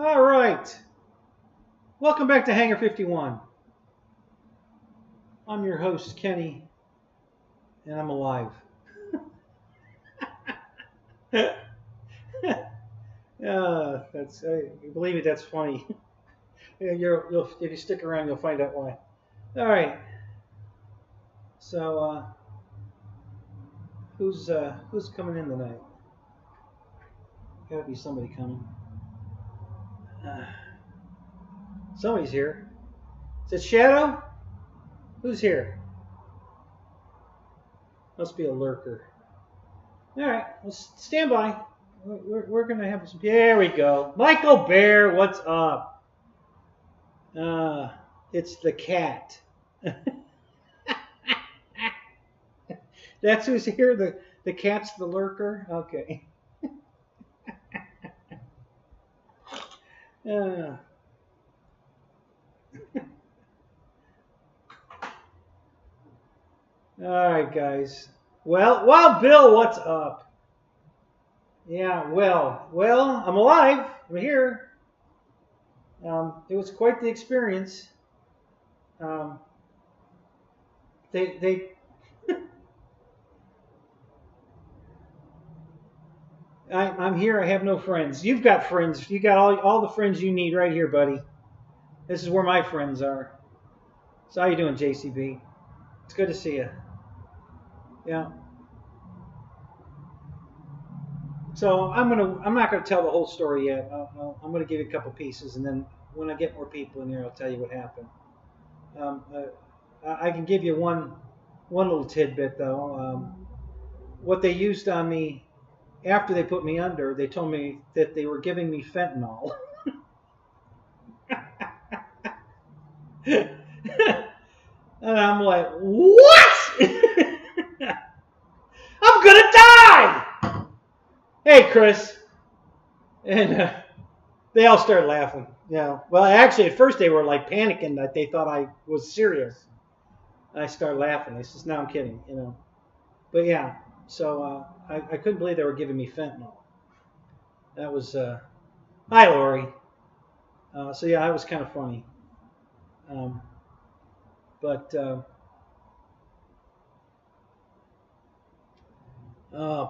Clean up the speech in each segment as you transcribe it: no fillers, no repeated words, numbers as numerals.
All right. Welcome back to Hangar 51. I'm your host, Kenny, and I'm alive. That's believe it, that's funny. If you stick around, you'll find out why. All right. So, who's coming in tonight? Gotta be somebody coming. Somebody's here. Is it Shadow? Who's here? Must be a lurker. All right, well, stand by. We're going to have some... There we go. Michael Bear, what's up? It's the cat. That's who's here? The cat's the lurker? Okay. All right, guys. Well, Bill, what's up? Yeah, well, I'm alive. I'm here. It was quite the experience. They I'm here. I have no friends. You've got friends. You got all the friends you need right here, buddy. This is where my friends are. So how you doing, JCB? It's good to see you. Yeah. So I'm not gonna tell the whole story yet. I'm gonna give you a couple pieces, and then when I get more people in here, I'll tell you what happened. I can give you one little tidbit though. What they used on me after they put me under, they told me that they were giving me fentanyl. And I'm like, what? I'm gonna die! Hey, Chris. And they all started laughing. Yeah. Well, actually, at first they were like panicking that they thought I was serious. And I started laughing. I says, "No, I'm kidding," you know. But yeah, so I couldn't believe they were giving me fentanyl. That was hi, Lori. So yeah, that was kind of funny.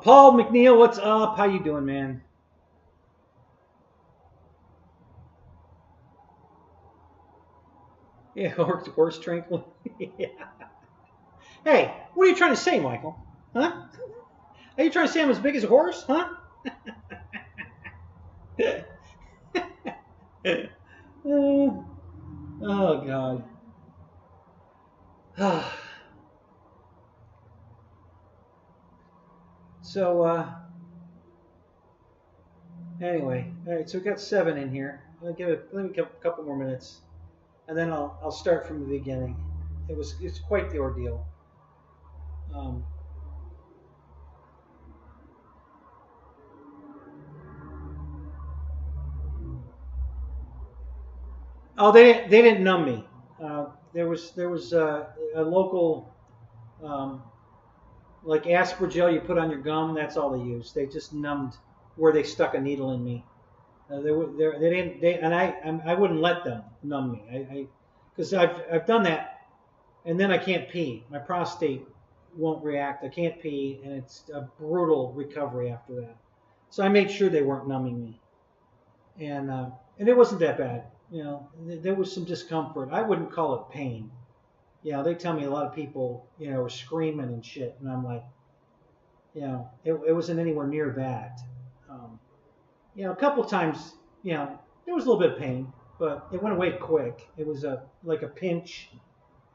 Paul McNeil, what's up? How you doing, man? Yeah, horse tranquil. Yeah. Hey, what are you trying to say, Michael? Huh? Are you trying to say I'm as big as a horse? Huh? Oh, God. So, anyway, all right. So we got 7 in here. Let me give a couple more minutes, and then I'll start from the beginning. It's quite the ordeal. Oh, they didn't numb me. There was a local like Aspergel you put on your gum. That's all they used. They just numbed where they stuck a needle in me. I wouldn't let them numb me. Because I've done that, and then I can't pee. My prostate won't react. I can't pee, and it's a brutal recovery after that. So I made sure they weren't numbing me, and it wasn't that bad. You know, there was some discomfort. I wouldn't call it pain. You know, they tell me a lot of people, you know, were screaming and shit, and I'm like, you know, it wasn't anywhere near that. You know, a couple times, you know, there was a little bit of pain, but it went away quick. It was like a pinch,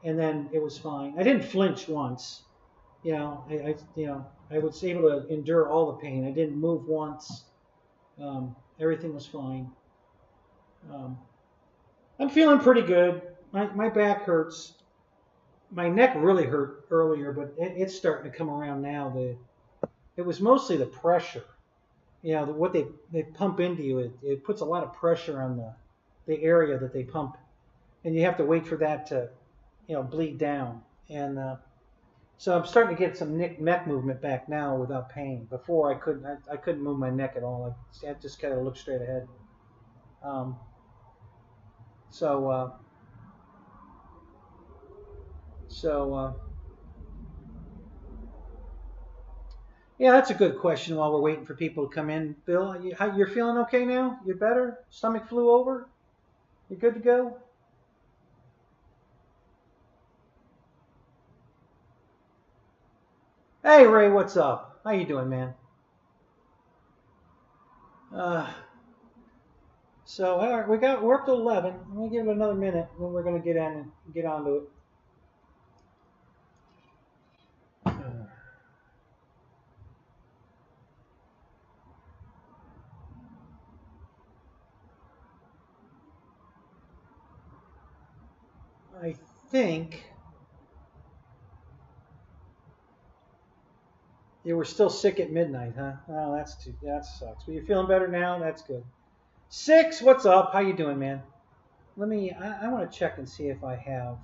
and then it was fine. I didn't flinch once. You know, I was able to endure all the pain. I didn't move once. Everything was fine. I'm feeling pretty good. My back hurts. My neck really hurt earlier, but it's starting to come around now. It was mostly the pressure. You know, what they pump into you, it puts a lot of pressure on the area that they pump, and you have to wait for that to, you know, bleed down. And so I'm starting to get some neck movement back now without pain. Before I couldn't move my neck at all. I just kind of look straight ahead. Um, so, uh, so yeah, that's a good question. While we're waiting for people to come in, Bill, you're feeling okay now? You're better? Stomach flew over? You good to go? Hey Ray, what's up? How you doing, man? Uh, so all right, we're up to 11. I'm gonna give it another minute, and then we're gonna get onto it. I think you were still sick at midnight, huh? Oh, that sucks. But you're feeling better now. That's good. Six, what's up? How you doing, man? I want to check and see if I have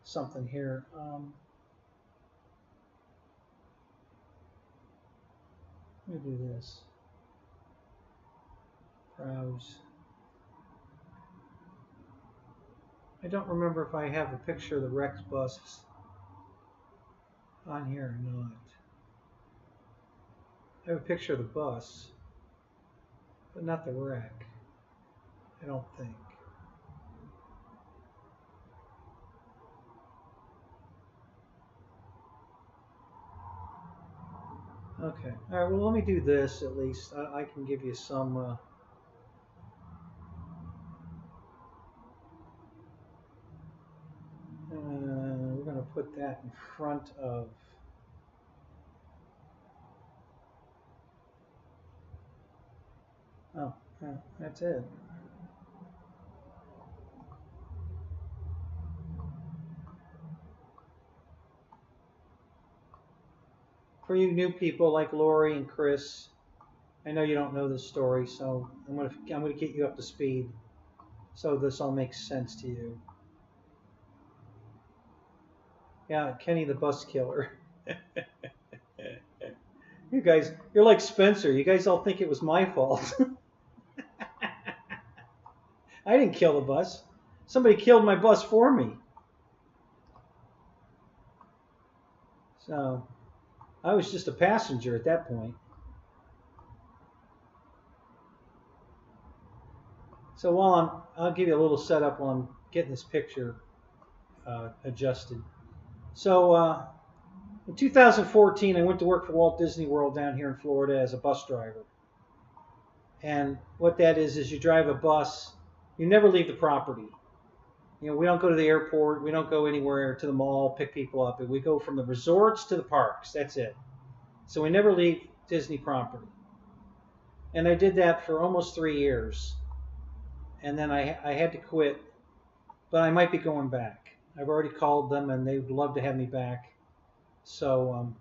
something here. Let me do this. Browse. I don't remember if I have a picture of the Rex bus on here or not. I have a picture of the bus, but not the wreck. I don't think. Okay. All right. Well, let me do this at least. I can give you some. We're going to put that in front of. Oh, that's it. For you new people like Lori and Chris, I know you don't know this story, so I'm gonna get you up to speed, so this all makes sense to you. Yeah, Kenny the bus killer. You guys, you're like Spencer. You guys all think it was my fault. I didn't kill the bus. Somebody killed my bus for me. So I was just a passenger at that point. So I'll give you a little setup while I'm getting this picture adjusted. So in 2014, I went to work for Walt Disney World down here in Florida as a bus driver. And what that is you drive a bus. You never leave the property. You know, we don't go to the airport. We don't go anywhere to the mall, pick people up. We go from the resorts to the parks. That's it. So we never leave Disney property. And I did that for almost 3 years. And then I had to quit. But I might be going back. I've already called them, and they would love to have me back. So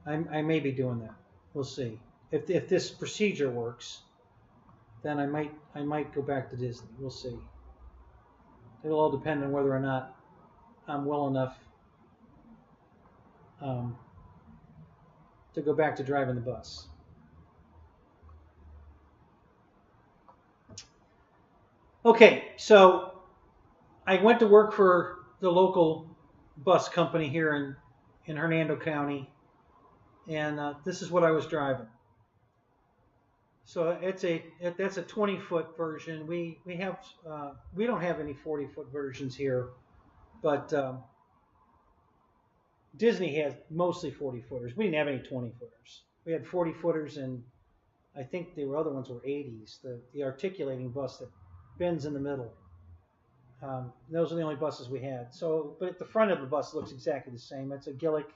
I may be doing that. We'll see. If this procedure works, then I might go back to Disney. We'll see. It'll all depend on whether or not I'm well enough to go back to driving the bus. Okay, so I went to work for the local bus company here in Hernando County, and this is what I was driving. So that's a 20-foot version. We don't have any 40-foot versions here, but Disney has mostly 40-footers. We didn't have any 20-footers. We had 40-footers, and I think the other ones were 80s. The articulating bus that bends in the middle. Those are the only buses we had. So, but at the front of the bus looks exactly the same. It's a Gillick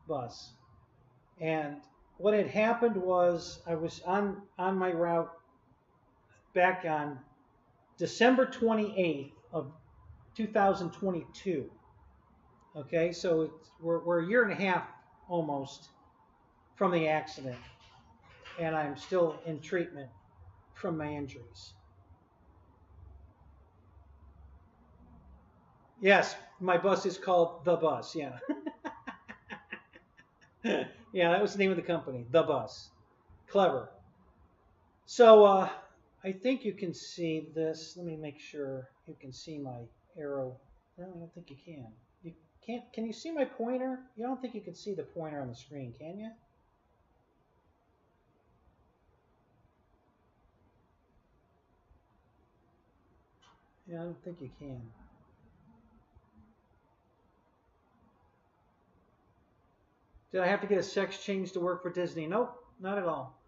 bus, and what had happened was I was on my route back on December 28th of 2022. Okay, so we're a year and a half almost from the accident, and I'm still in treatment from my injuries. Yes, my bus is called The Bus, yeah. Yeah, that was the name of the company, The Bus. Clever. So I think you can see this. Let me make sure you can see my arrow. No, I don't think you can. You can't. Can you see my pointer? You don't think you can see the pointer on the screen, can you? Yeah, I don't think you can. Did I have to get a sex change to work for Disney? Nope, not at all.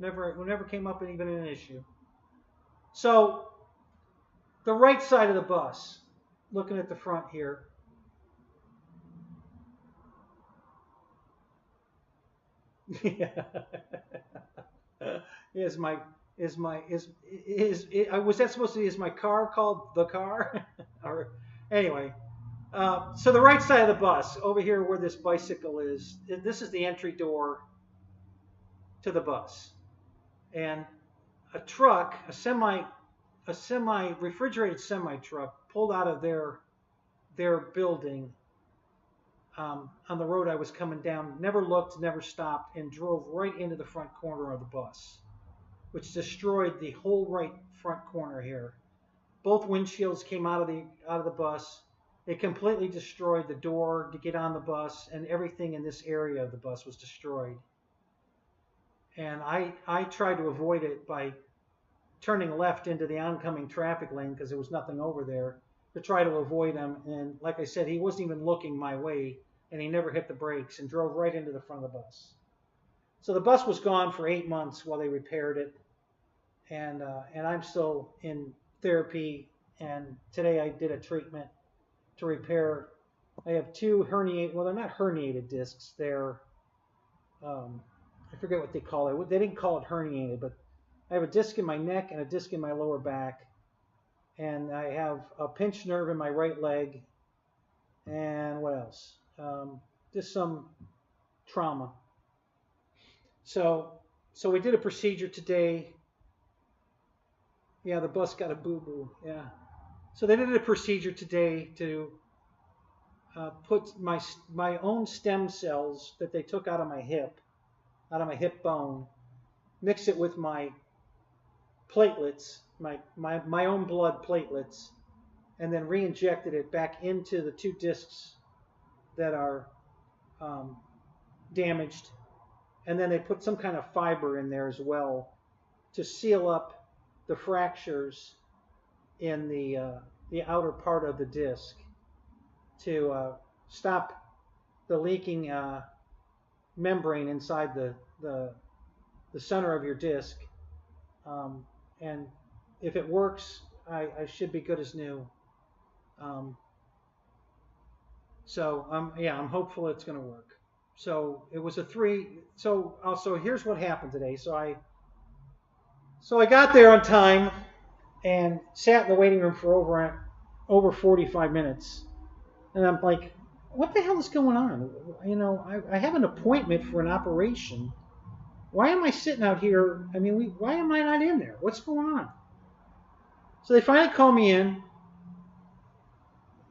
Never came up even an issue. So the right side of the bus, looking at the front here. Yeah. Was that supposed to be, is my car called the car? Or anyway, so the right side of the bus, over here where this bicycle is, this is the entry door to the bus, and a truck, a refrigerated semi truck, pulled out of their building on the road I was coming down, never looked, never stopped, and drove right into the front corner of the bus, which destroyed the whole right front corner here. Both windshields came out of the bus. It completely destroyed the door to get on the bus, and everything in this area of the bus was destroyed. And I tried to avoid it by turning left into the oncoming traffic lane because there was nothing over there to try to avoid him. And like I said, he wasn't even looking my way, and he never hit the brakes and drove right into the front of the bus. So the bus was gone for 8 months while they repaired it, and I'm still in therapy. And today I did a treatment to repair. I have two herniated, well, they're not herniated discs. They're I forget what they call it. They didn't call it herniated, but I have a disc in my neck and a disc in my lower back, and I have a pinched nerve in my right leg, and what else? Just some trauma. So we did a procedure today. Yeah, the bus got a boo-boo. Yeah. So they did a procedure today to put my own stem cells that they took out of my hip bone, mix it with my platelets, my own blood platelets, and then re-injected it back into the two discs that are damaged. And then they put some kind of fiber in there as well to seal up the fractures in the outer part of the disc to stop the leaking membrane inside the center of your disc. And if it works, I should be good as new. I'm hopeful it's going to work. So it was a 3. So also here's what happened today. So I got there on time and sat in the waiting room for over 45 minutes, and I'm like, what the hell is going on? You know, I have an appointment for an operation. Why am I sitting out here? I mean, why am I not in there? What's going on? So they finally call me in.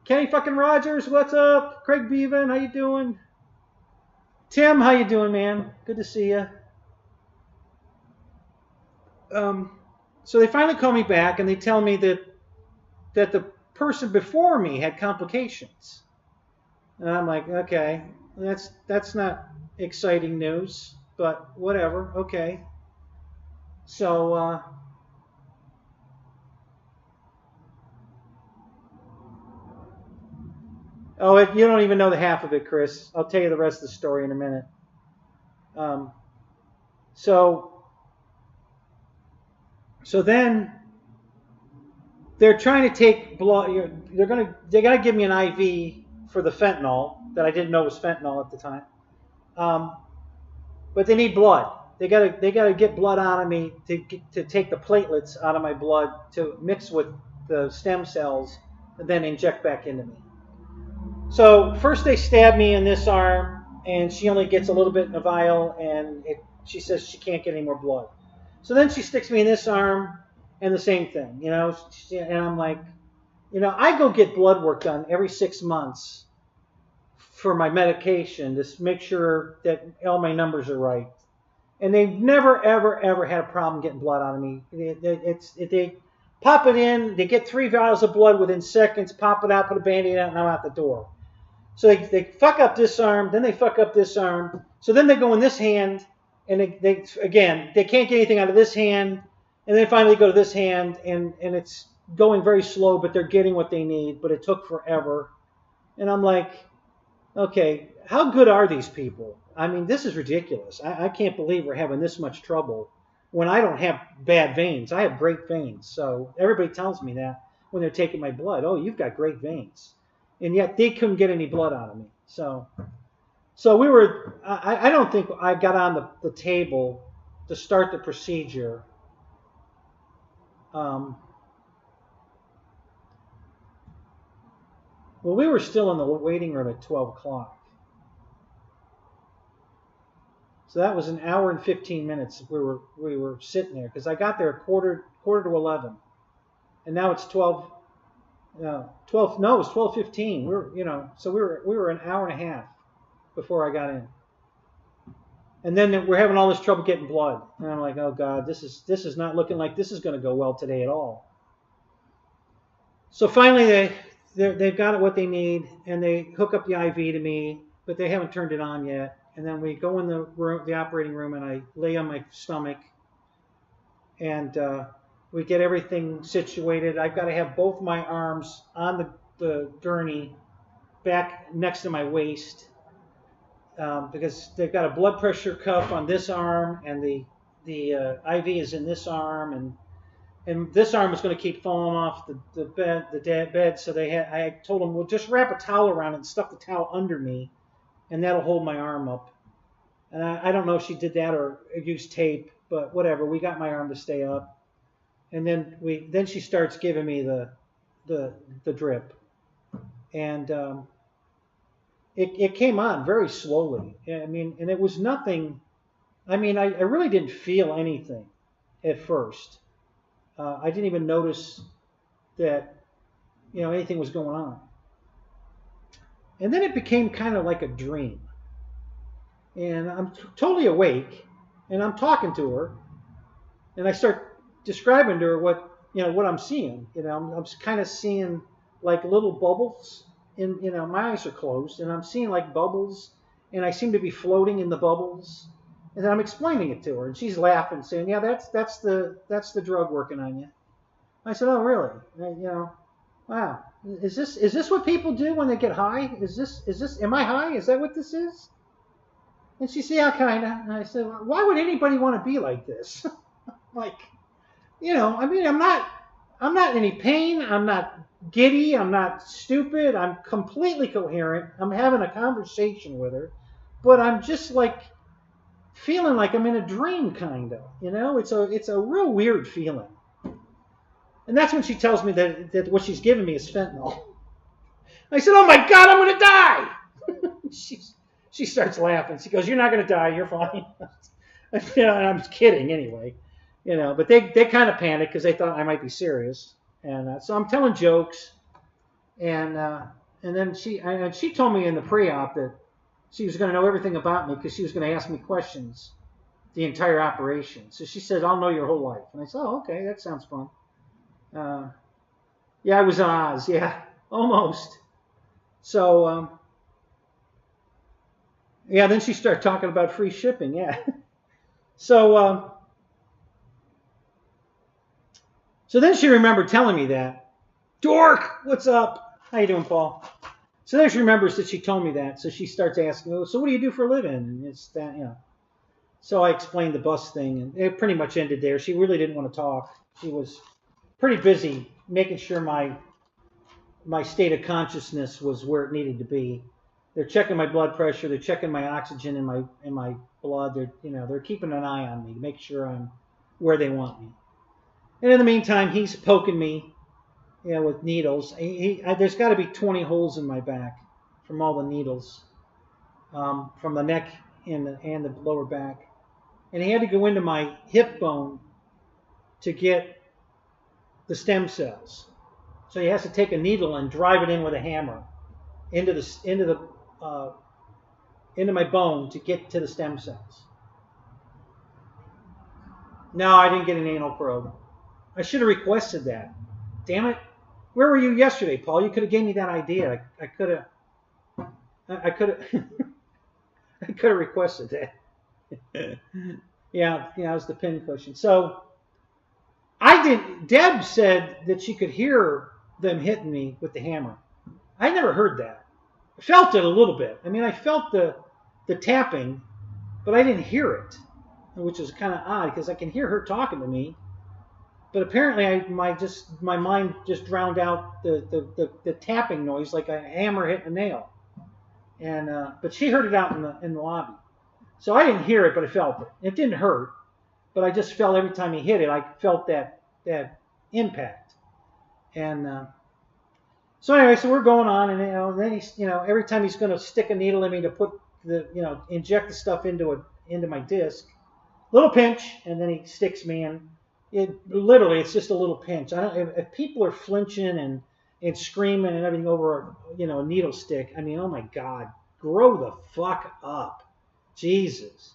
Kenny fucking Rogers, what's up? Craig Bevan, how you doing? Tim, how you doing, man? Good to see you. So they finally call me back, and they tell me that the person before me had complications. And I'm like, okay, that's not exciting news, but whatever, okay. So you don't even know the half of it, Chris. I'll tell you the rest of the story in a minute. So then they're trying to take blood. They got to give me an IV for the fentanyl that I didn't know was fentanyl at the time. But they need blood. They got to get blood out of me to take the platelets out of my blood to mix with the stem cells and then inject back into me. So first they stab me in this arm, and she only gets a little bit in a vial, and she says she can't get any more blood. So then she sticks me in this arm, and the same thing, you know. And I'm like, you know, I go get blood work done every 6 months for my medication to make sure that all my numbers are right. and they've never, ever, ever had a problem getting blood out of me. They pop it in, they get 3 vials of blood within seconds, pop it out, put a Band-Aid out, and I'm out the door. So they fuck up this arm, then they fuck up this arm. So then they go in this hand, and they can't get anything out of this hand, and then finally go to this hand, and it's going very slow, but they're getting what they need, but it took forever. And I'm like, okay, how good are these people? I mean, this is ridiculous. I can't believe we're having this much trouble when I don't have bad veins. I have great veins. So everybody tells me that when they're taking my blood. Oh, you've got great veins. And yet they couldn't get any blood out of me. So we were, I don't think I got on the table to start the procedure. Well, we were still in the waiting room at 12 o'clock. So that was an hour and 15 minutes we were sitting there, because I got there at quarter to 11. And now it's 12. No, it was 12:15. So we were an hour and a half before I got in. And then we're having all this trouble getting blood. And I'm like, oh God, this is not looking like this is going to go well today at all. So finally they've got what they need, and they hook up the IV to me, but they haven't turned it on yet. And then we go in the operating room, and I lay on my stomach, and we get everything situated. I've got to have both my arms on the gurney back next to my waist, because they've got a blood pressure cuff on this arm, and the IV is in this arm, and this arm was going to keep falling off the bed. So I told them, well, just wrap a towel around it and stuff the towel under me, and that'll hold my arm up. And I don't know if she did that or used tape, but whatever. We got my arm to stay up, and then she starts giving me the drip, and it came on very slowly. I mean, and it was nothing. I mean, I really didn't feel anything at first. I didn't even notice that anything was going on. And then it became kind of like a dream. And I'm totally awake, and I'm talking to her, and I start describing to her what I'm seeing. I'm kind of seeing like little bubbles my eyes are closed, and I'm seeing like bubbles, and I seem to be floating in the bubbles. And then I'm explaining it to her, and she's laughing, saying, "Yeah, that's the drug working on you." I said, "Oh, really? Wow. Is this what people do when they get high? Am I high? Is that what this is?" And she said, "Yeah, kind of." And I said, well, "Why would anybody want to be like this?" Like, I mean, I'm not in any pain. I'm not giddy. I'm not stupid. I'm completely coherent. I'm having a conversation with her, but I'm just like feeling like I'm in a dream, kind of. It's a real weird feeling. And that's when she tells me that what she's giving me is fentanyl. I said, "Oh my God, I'm going to die!" She starts laughing. She goes, "You're not going to die. You're fine." And I'm kidding anyway. But they kind of panicked because they thought I might be serious. And so I'm telling jokes. And then she told me in the pre-op that she was going to know everything about me because she was going to ask me questions the entire operation. So she said, "I'll know your whole life." And I said, "Oh, okay, that sounds fun." Yeah, I was in Oz. Yeah, almost. So, yeah, then she started talking about free shipping. Yeah. So then she remembered telling me that. "Dork, what's up? How you doing, Paul?" So then she remembers that she told me that. So she starts asking, "Oh, so what do you do for a living?" And it's that, So I explained the bus thing, and it pretty much ended there. She really didn't want to talk. She was pretty busy making sure my state of consciousness was where it needed to be. They're checking my blood pressure. They're checking my oxygen in my blood. They're keeping an eye on me to make sure I'm where they want me. And in the meantime, he's poking me, with needles. There's got to be 20 holes in my back from all the needles, from the neck and the lower back. And he had to go into my hip bone to get the stem cells. So he has to take a needle and drive it in with a hammer into my bone to get to the stem cells. No, I didn't get an anal probe. I should have requested that. Damn it. Where were you yesterday, Paul? You could have gave me that idea. I could have I could have I could have requested that. Yeah, it was the pin cushion. So I didn't. Deb said that she could hear them hitting me with the hammer. I never heard that. I felt it a little bit. I mean, I felt the tapping, but I didn't hear it, which is kind of odd because I can hear her talking to me. But apparently, my mind just drowned out the tapping noise like a hammer hitting a nail. And but she heard it out in the lobby. So I didn't hear it, but I felt it. It didn't hurt, but I just felt every time he hit it, I felt that impact. And so anyway, so we're going on, and then he's every time he's going to stick a needle in me to put inject the stuff into my disc, little pinch, and then he sticks me in. It's just a little pinch. If people are flinching and screaming and everything over a needle stick, I mean, oh my God, grow the fuck up. Jesus.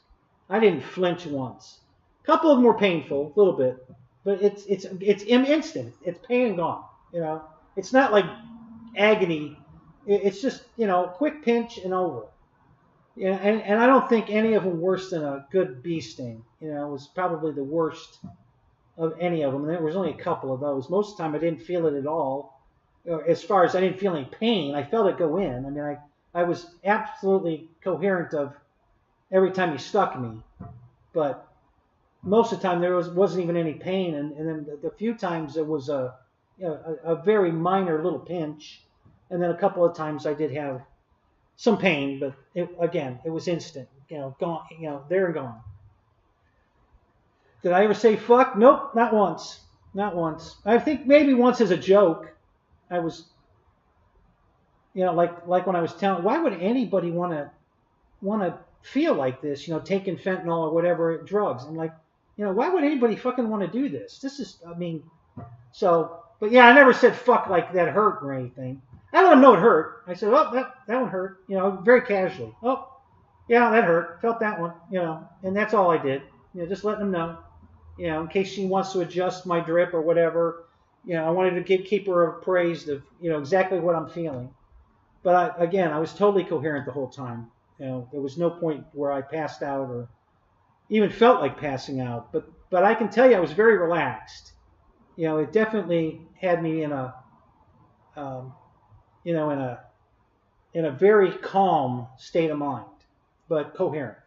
I didn't flinch once. A couple of them were painful, a little bit, but it's instant. It's pain and gone. It's not like agony. It's just quick pinch and over. Yeah, and I don't think any of them worse than a good bee sting. It was probably the worst of any of them. And there was only a couple of those. Most of the time, I didn't feel it at all. As far as I didn't feel any pain, I felt it go in. I mean, I was absolutely coherent of every time he stuck me, but most of the time there wasn't even any pain, and then the few times there was a very minor little pinch, and then a couple of times I did have some pain, but it was instant, gone, there and gone. Did I ever say fuck? Nope, not once. Not once. I think maybe once as a joke. I was, like when I was telling, why would anybody want to feel like this, taking fentanyl or whatever drugs? I'm like, why would anybody fucking want to do this? This is, but yeah, I never said fuck like that hurt or anything. I let them know it hurt. I said, oh, that one hurt, very casually. Oh, yeah, that hurt. Felt that one, and that's all I did. Just letting them know, in case she wants to adjust my drip or whatever. I wanted to keep her appraised of, exactly what I'm feeling. But I was totally coherent the whole time. There was no point where I passed out or even felt like passing out. But I can tell you I was very relaxed. It definitely had me in a, in a very calm state of mind, but coherent.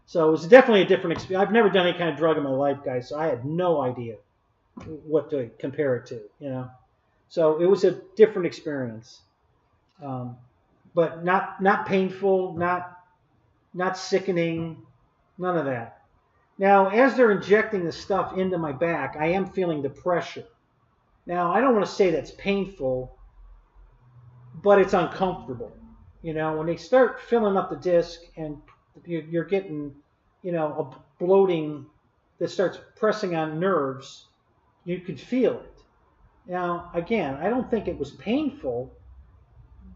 So it was definitely a different experience. I've never done any kind of drug in my life, guys, so I had no idea what to compare it to, So it was a different experience. But not painful, not sickening, none of that. Now, as they're injecting the stuff into my back, I am feeling the pressure. Now, I don't want to say that's painful, but it's uncomfortable. When they start filling up the disc and you're getting, a bloating that starts pressing on nerves, you could feel it. Now, again, I don't think it was painful,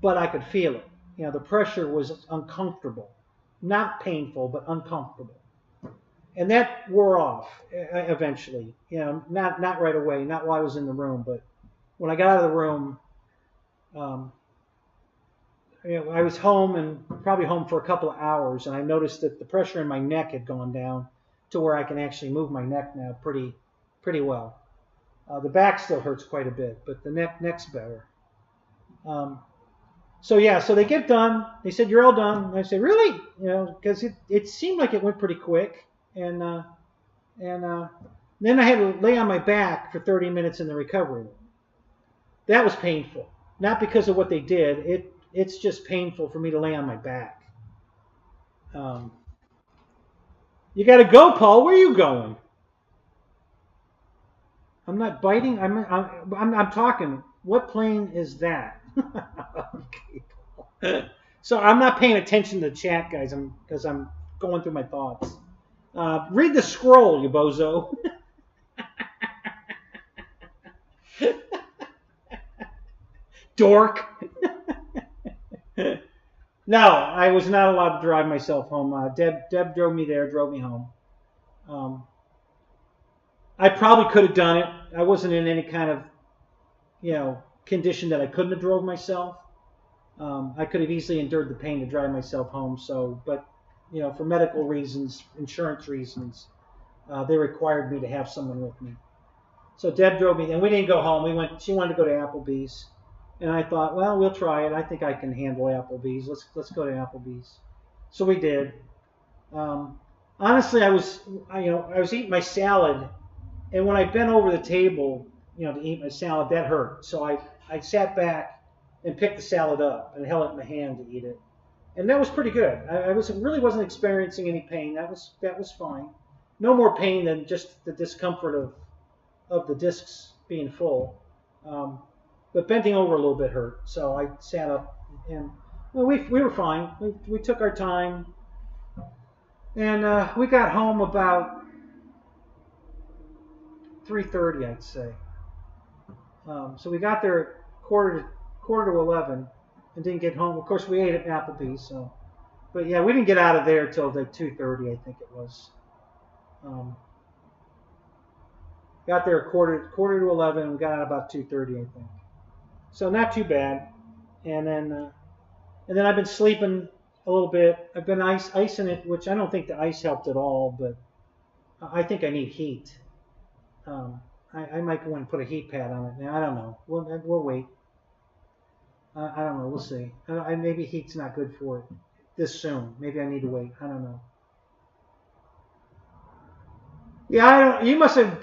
but I could feel it. The pressure was uncomfortable. Not painful, but uncomfortable. And that wore off eventually. Not right away, not while I was in the room, but when I got out of the room, I was home and probably home for a couple of hours, and I noticed that the pressure in my neck had gone down to where I can actually move my neck now pretty well. The back still hurts quite a bit, but the neck's better. So they get done. They said, "You're all done." And I said, "Really?" Because it seemed like it went pretty quick. And then I had to lay on my back for 30 minutes in the recovery room. That was painful. Not because of what they did. It's just painful for me to lay on my back. You got to go, Paul. Where are you going? I'm not biting. I'm talking. What plane is that? Okay. So I'm not paying attention to the chat, guys, because I'm going through my thoughts. Read the scroll, you bozo. Dork. No, I was not allowed to drive myself home. Deb drove me there, drove me home. I probably could have done it. I wasn't in any kind of, condition that I couldn't have drove myself. I could have easily endured the pain to drive myself home. So, but for medical reasons, insurance reasons, they required me to have someone with me. So Deb drove me, and we didn't go home. She wanted to go to Applebee's, and I thought, well, we'll try it. I think I can handle Applebee's. Let's go to Applebee's. So we did. Honestly, I was eating my salad, and when I bent over the table, to eat my salad, that hurt. So I sat back and picked the salad up and held it in my hand to eat it, and that was pretty good. I really wasn't experiencing any pain. That was fine. No more pain than just the discomfort of the discs being full. But bending over a little bit hurt. So I sat up, and we were fine. We took our time, and we got home about 3:30, I'd say. So we got there at quarter to 11 and didn't get home. Of course, we ate at Applebee's. So, but yeah, we didn't get out of there till like 2:30, I think it was. Got there at quarter to 11 and got out about 2:30, I think. So not too bad. And then I've been sleeping a little bit. I've been icing it, which I don't think the ice helped at all, but I think I need heat. I might go and put a heat pad on it. Now I don't know. We'll wait. I don't know. We'll see. Maybe heat's not good for it this soon. Maybe I need to wait. I don't know. Yeah, You must have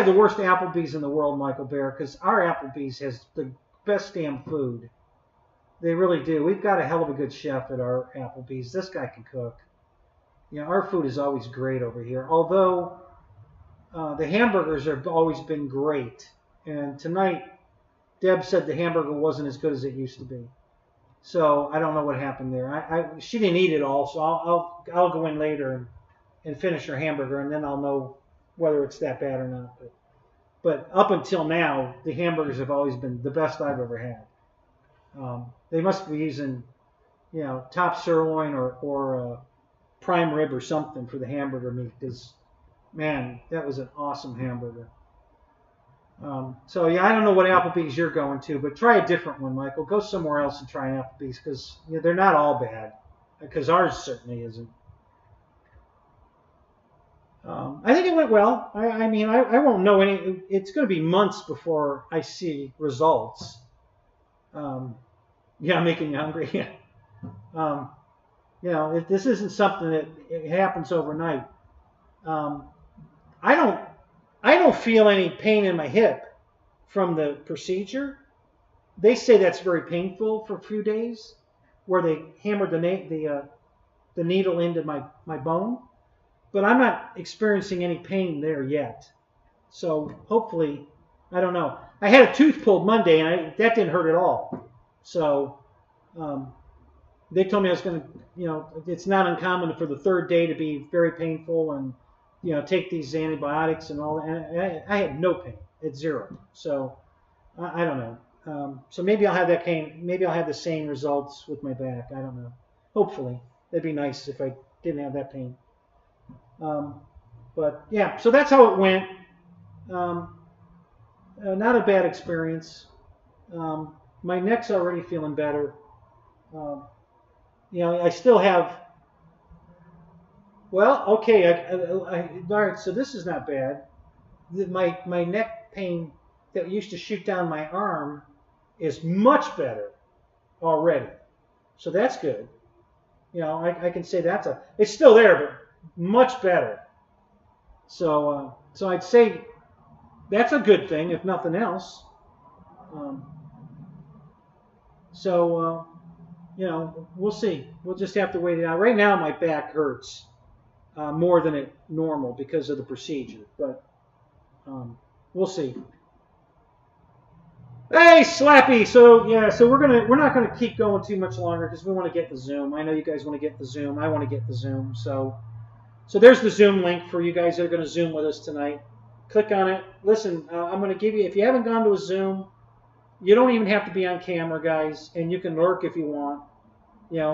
the worst Applebee's in the world, Michael Bear, because our Applebee's has the best damn food. They really do. We've got a hell of a good chef at our Applebee's. This guy can cook. Our food is always great over here. Although the hamburgers have always been great. And tonight, Deb said the hamburger wasn't as good as it used to be. So I don't know what happened there. She didn't eat it all, so I'll go in later and finish her hamburger, and then I'll know whether it's that bad or not. But up until now, the hamburgers have always been the best I've ever had. They must be using, top sirloin or prime rib or something for the hamburger meat, because, man, that was an awesome hamburger. So, yeah, I don't know what Applebee's you're going to, but try a different one, Michael. Go somewhere else and try an Applebee's, because they're not all bad, because ours certainly isn't. I think it went well. I mean, I won't know any. It's going to be months before I see results. Yeah, I'm making you hungry. If this isn't something that it happens overnight. I don't feel any pain in my hip from the procedure. They say that's very painful for a few days, where they hammered the needle into my bone. But I'm not experiencing any pain there yet. So hopefully, I don't know. I had a tooth pulled Monday, and that didn't hurt at all. So they told me I was going to, it's not uncommon for the third day to be very painful and, take these antibiotics and all that. And I had no pain. It's zero. So I don't know. So maybe I'll have that pain. Maybe I'll have the same results with my back. I don't know. Hopefully. That'd be nice if I didn't have that pain. But yeah, so that's how it went. Not a bad experience. My neck's already feeling better. I still have. Well, okay. All right. So this is not bad. My neck pain that used to shoot down my arm is much better already. So that's good. I can say it's still there, but much better. So I'd say that's a good thing, if nothing else. We'll see. We'll just have to wait it out. Right now, my back hurts more than it normal because of the procedure, but we'll see. Hey, Slappy. So we're not gonna keep going too much longer because we want to get the Zoom. I know you guys want to get the Zoom. I want to get the Zoom. So there's the Zoom link for you guys that are going to Zoom with us tonight. Click on it. Listen, I'm going to give you, if you haven't gone to a Zoom, you don't even have to be on camera, guys, and you can lurk if you want.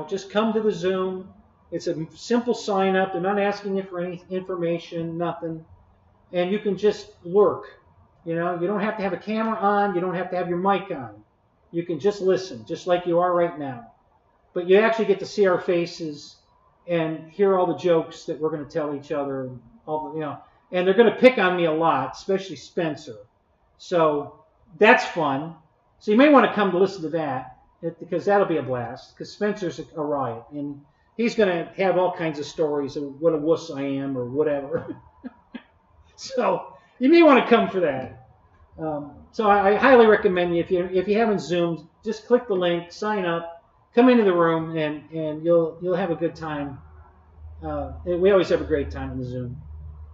Just come to the Zoom. It's a simple sign up. They're not asking you for any information, nothing. and you can just lurk. You know, you don't have to have a camera on. You don't have to have your mic on. You can just listen, just like you are right now. But you actually get to see our faces and hear all the jokes that we're going to tell each other. And all the, you know, and they're going to pick on me a lot, especially Spencer. So that's fun. So you may want to come to listen to that, because that'll be a blast. Because Spencer's a riot, and he's going to have all kinds of stories of what a wuss I am or whatever. So you may want to come for that. So I highly recommend you, if you haven't Zoomed, just click the link, sign up, come into the room, and you'll have a good time. We always have a great time in the Zoom,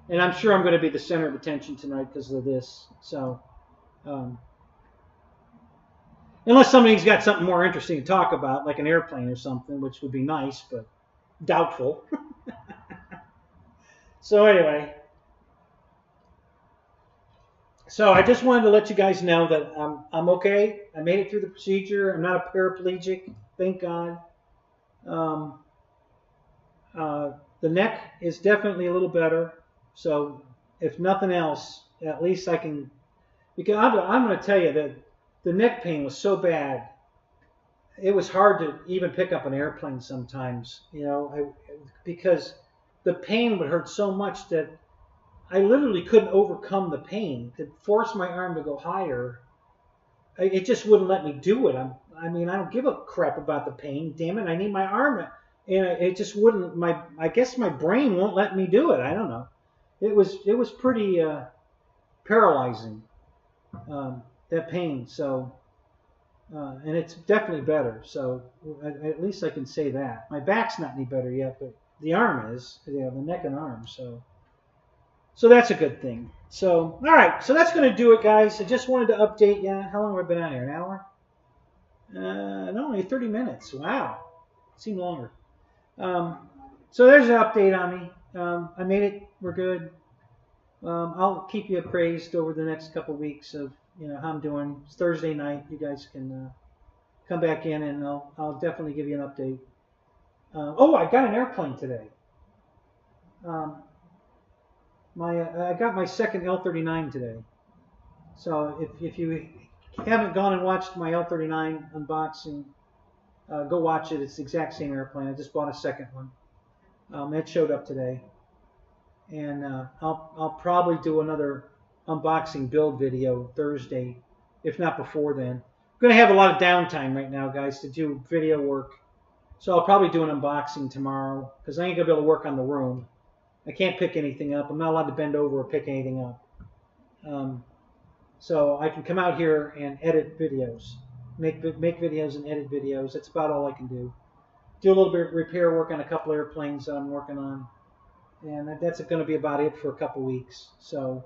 and I'm sure I'm going to be the center of attention tonight because of this. So unless somebody's got something more interesting to talk about, like an airplane or something, which would be nice, but doubtful. So anyway. So I just wanted to let you guys know that I'm okay. I made it through the procedure. I'm not a paraplegic, thank God. The neck is definitely a little better. So if nothing else, at least I can. Because I'm going to tell you that the neck pain was so bad. It was hard to even pick up an airplane sometimes, you know, because the pain would hurt so much that I literally couldn't overcome the pain to force my arm to go higher. It just wouldn't let me do it. I mean, I don't give a crap about the pain. Damn it, I need my arm, and it just wouldn't. I guess my brain won't let me do it. I don't know. It was pretty paralyzing, that pain. So, and it's definitely better. So at least I can say that. My back's not any better yet, but the arm is. Yeah, the neck and arm. So that's a good thing. So, all right. So that's going to do it, guys. I just wanted to update you. How long have I been out here? An hour? No, only 30 minutes. Wow. It seemed longer. So there's an update on me. I made it. We're good. I'll keep you appraised over the next couple of weeks of, you know, how I'm doing. It's Thursday night. You guys can come back in, and I'll definitely give you an update. Oh, I got an airplane today. I got my second L-39 today. So if you haven't gone and watched my L-39 unboxing, go watch it. It's the exact same airplane. I just bought a second one. It showed up today, and I'll probably do another unboxing build video Thursday, if not before then. I'm going to have a lot of downtime right now, guys, to do video work. So I'll probably do an unboxing tomorrow, because I ain't going to be able to work on the room. I can't pick anything up. I'm not allowed to bend over or pick anything up. So I can come out here and edit videos, make videos and edit videos. That's about all I can do. Do a little bit of repair work on a couple airplanes that I'm working on, and that's going to be about it for a couple weeks. So,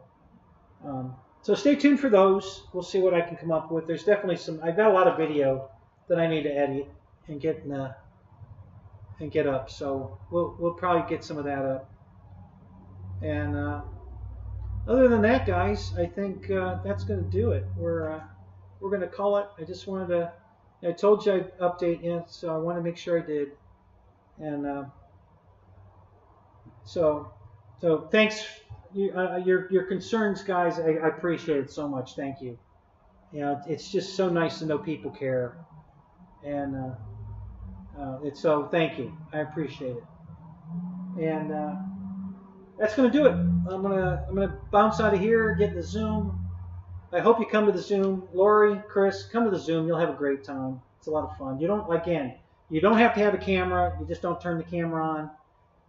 so stay tuned for those. We'll see what I can come up with. There's definitely some. I've got a lot of video that I need to edit and get up. So we'll probably get some of that up. And other than that, guys, I think that's going to do it. We're going to call it. I just wanted to. I told you I'd update you, so I want to make sure I did. And so thanks. Your concerns, guys. I appreciate it so much. Thank you. You know, it's just so nice to know people care. And so thank you. I appreciate it. And that's going to do it. I'm gonna bounce out of here, get in the Zoom. I hope you come to the Zoom. Lori, Chris, come to the Zoom. You'll have a great time. It's a lot of fun. You don't have to have a camera. You just don't turn the camera on,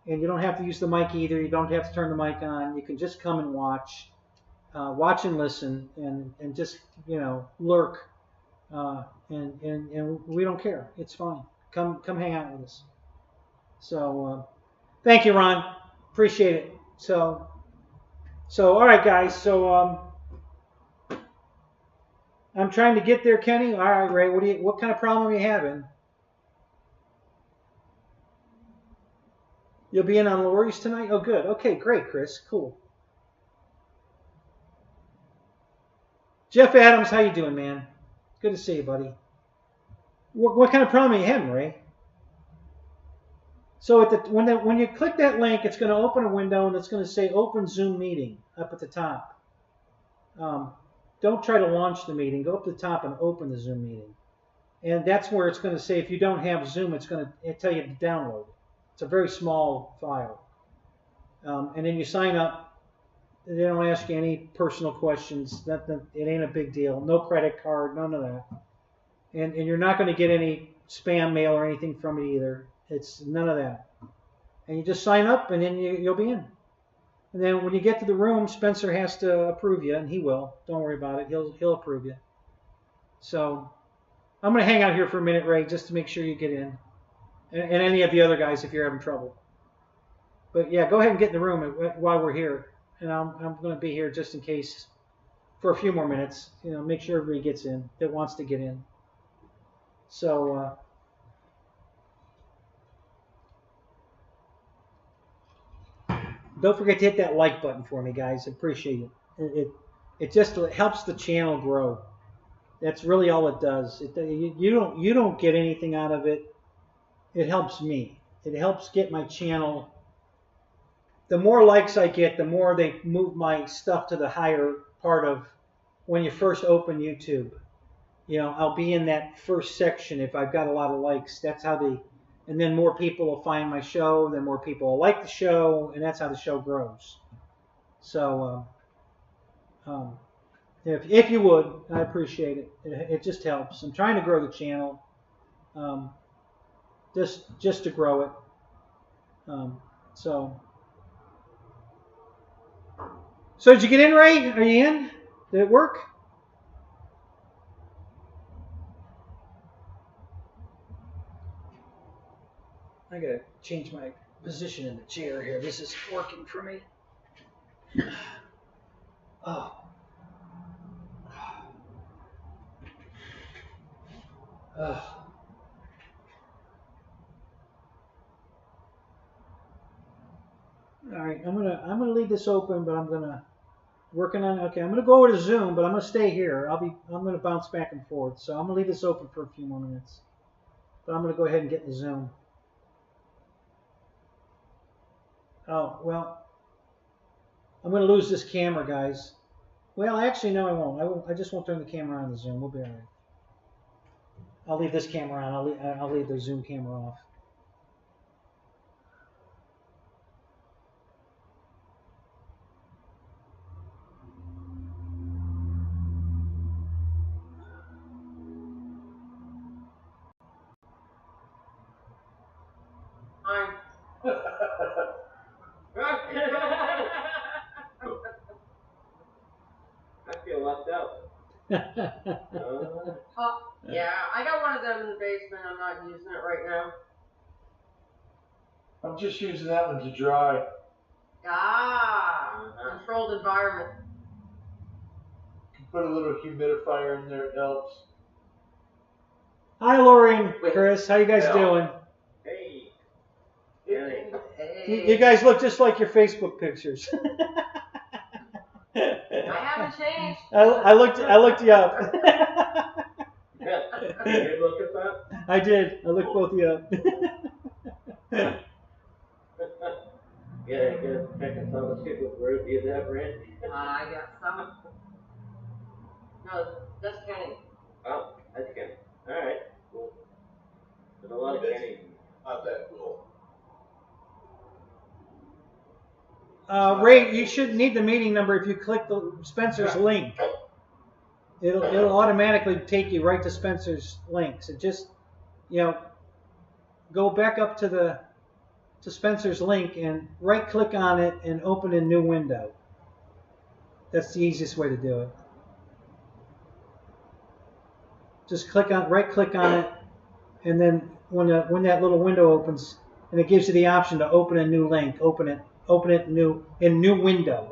and you don't have to use the mic either. You don't have to turn the mic on. You can just come and watch and listen, and just, you know, lurk, and we don't care. It's fine. Come hang out with us. So thank you, Ron. Appreciate it. So all right, guys. So I'm trying to get there, Kenny. All right, Ray. What kind of problem are you having? You'll be in on Lori's tonight? Oh, good. Okay, great, Chris. Cool. Jeff Adams, how you doing, man? Good to see you, buddy. What kind of problem are you having, Ray? So when you click that link, it's going to open a window and it's going to say Open Zoom Meeting up at the top. Don't try to launch the meeting. Go up to the top and open the Zoom meeting. And that's where it's going to say if you don't have Zoom, it's going to tell you to download it. It's a very small file. And then you sign up. They don't ask you any personal questions. It ain't a big deal. No credit card, none of that. And you're not going to get any spam mail or anything from it either. It's none of that. And you just sign up, and then you'll be in. And then when you get to the room, Spencer has to approve you, and he will. Don't worry about it. He'll approve you. So I'm going to hang out here for a minute, Ray, just to make sure you get in. And any of the other guys if you're having trouble. But yeah, go ahead and get in the room while we're here. And I'm going to be here just in case for a few more minutes. You know, make sure everybody gets in that wants to get in. So don't forget to hit that like button for me, guys. I appreciate it. It just helps the channel grow. That's really all it does. You don't get anything out of it. It helps me. It helps get my channel. The more likes I get, the more they move my stuff to the higher part of when you first open YouTube. You know, I'll be in that first section if I've got a lot of likes. That's how and then more people will find my show, then more people will like the show, and that's how the show grows. So, if you would, I appreciate it. It just helps. I'm trying to grow the channel, just to grow it. So did you get in, Ray? Are you in? Did it work? I gotta change my position in the chair here. This is working for me. Oh. All right, I'm gonna leave this open, but I'm gonna working on. Okay, I'm gonna go over to Zoom, but I'm gonna stay here. I'm gonna bounce back and forth, so I'm gonna leave this open for a few more minutes. But I'm gonna go ahead and get in Zoom. Oh well, I'm gonna lose this camera, guys. Well, actually, no, I won't. I just won't turn the camera on the Zoom. We'll be all right. I'll leave this camera on. I'll leave the Zoom camera off. I feel left out. Yeah, I got one of them in the basement. I'm not using it right now. I'm just using that one to dry. Controlled environment. You can put a little humidifier in there, it helps. Hi, Lori and Chris. How you guys doing? Hey. Hey. You guys look just like your Facebook pictures. I haven't changed. I looked you up. You did look at that? I did. I looked both of you up. Yeah, good. Check us out. Let's get with road. Do you have Randy? I got some. No, that's Kenny. Oh, that's Kenny. Alright, cool. There's a lot of Kenny. Not that cool. Ray, you should need the meeting number if you click the Spencer's link. It'll automatically take you right to Spencer's link. So just, go back up to Spencer's link and right click on it and open a new window. That's the easiest way to do it. Just right click on it, and then when that little window opens, and it gives you the option to open a new link, open it in new window,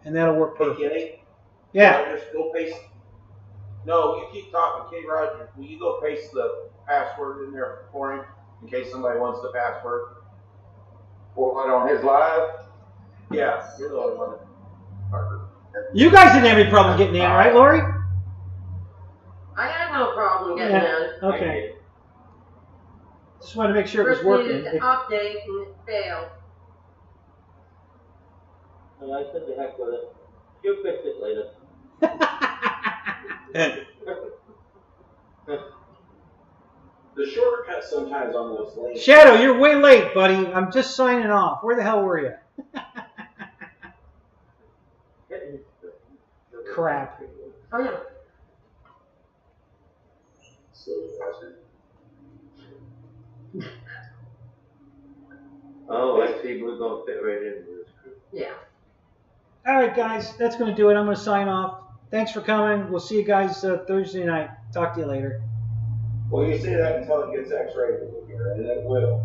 and that'll work perfect. Hey, Kenny? Yeah. Just go paste. No, you keep talking, K. Roger. Will you go paste the password in there for him in case somebody wants the password? Or on his live? Yeah, you're the only one. You guys didn't have any problem getting in, right, Lori? I had no problem getting in. Okay. Just wanted to make sure it was First working. needed to update and it failed. And I said the heck with it. You'll fix it later. The shortcut sometimes on those links. Shadow, you're way late, buddy. I'm just signing off. Where the hell were you? Crap. Oh yeah. Oh, I see. We're going to fit right into this group. Yeah. All right, guys. That's going to do it. I'm going to sign off. Thanks for coming. We'll see you guys Thursday night. Talk to you later. Well, you say that until it gets X-rated here, and it will.